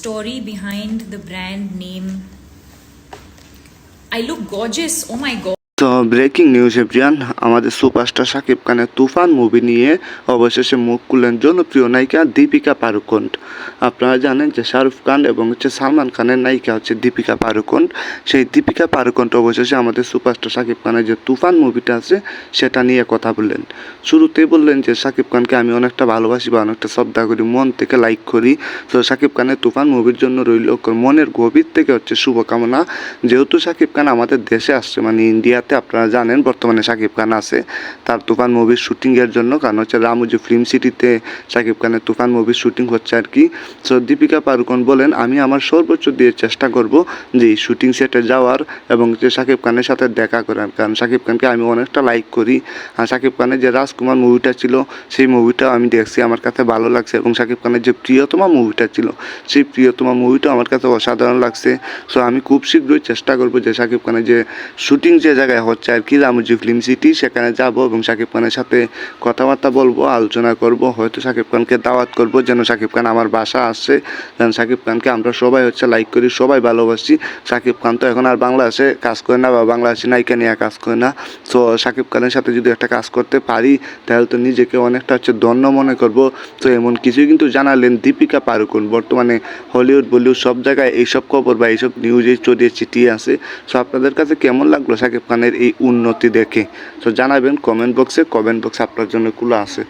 story behind the brand name? I look gorgeous. Oh my god. তো breaking news everyone, আমাদের superstar Shakib খানের তুফান movie নিয়ে অবশেষে মুখ খুললেন জনপ্রিয় নায়িকা দীপিকা পাড়ুকোন। আপনারা জানেন যে শাহরুখ খান এবং সালমান খানের নায়িকা হচ্ছে দীপিকা পাড়ুকোন। সেই দীপিকা পাড়ুকোন অবশেষে আমাদের সুপারস্টার শাকিব খানের যে তুফান মুভিটা আছে সেটা নিয়ে কথা বললেন। শুরুতেই বললেন যে শাকিব খানকে আমি অনেকটা ভালোবাসি বা অনেকটা শ্রদ্ধা করি, মন থেকে লাইক করি। তো শাকিব খানের তুফান মুভির জন্য রইল মনের গভীর থেকে হচ্ছে শুভকামনা। যেহেতু শাকিব খান আমাদের দেশে আসছে, মানে ইন্ডিয়াতে আপনারা জানেন বর্তমানে শাকিব খান আছে তার তুফান মুভির শুটিংয়ের জন্য, কারণ হচ্ছে রামোজি ফিল্ম সিটিতে শাকিব খানের তুফান মুভির শুটিং হচ্ছে আর কি। সো দীপিকা পাড়ুকোন বলেন, আমি আমার সর্বোচ্চ দিয়ে চেষ্টা করব যে এই শুটিং সেটে যাওয়ার এবং যে শাকিব খানের সাথে দেখা করার, কারণ শাকিব খানকে আমি অনেকটা লাইক করি। আর শাকিব খানের যে রাজকুমার মুভিটা ছিল সেই মুভিটাও আমি দেখছি, আমার কাছে ভালো লাগছে। এবং শাকিব খানের যে প্রিয়তমা মুভিটা ছিল সেই প্রিয়তমা মুভিটাও আমার কাছে অসাধারণ লাগছে। সো আমি খুব শীঘ্রই চেষ্টা করব যে শাকিব খানের যে শুটিং যে জায়গায় হচ্ছে আর কি রামোজি ফিল্ম সিটি, সেখানে যাব এবং শাকিব খানের সাথে কথাবার্তা বলবো, আলোচনা করব। হয়তো শাকিব খানকে দাওয়াত করব যেন শাকিব খান আমার বাসা আসছে, কারণ শাকিব খানকে আমরা সবাই হচ্ছে লাইক করি, সবাই ভালোবাসি। শাকিব খান তো এখন আর বাংলাদেশে কাজ করে না বা বাংলাদেশি নায়িকা নিয়ে কাজ করে না। সো শাকিব খানের সাথে যদি একটা কাজ করতে পারি তাহলে তো নিজেকে অনেকটা হচ্ছে ধন্য মনে করব। তো এমন কিছুই কিন্তু জানালেন দীপিকা পাড়ুকোন। বর্তমানে হলিউড বলিউড সব জায়গায় এইসব খবর বা এইসব নিউজে ছড়িয়ে ছিটিয়ে আছে। সো আপনাদের কাছে কেমন লাগলো শাকিব খানের এই উন্নতি দেখে? তো জানাবেন কমেন্ট বক্সে আপনার জন্য খোলা আছে।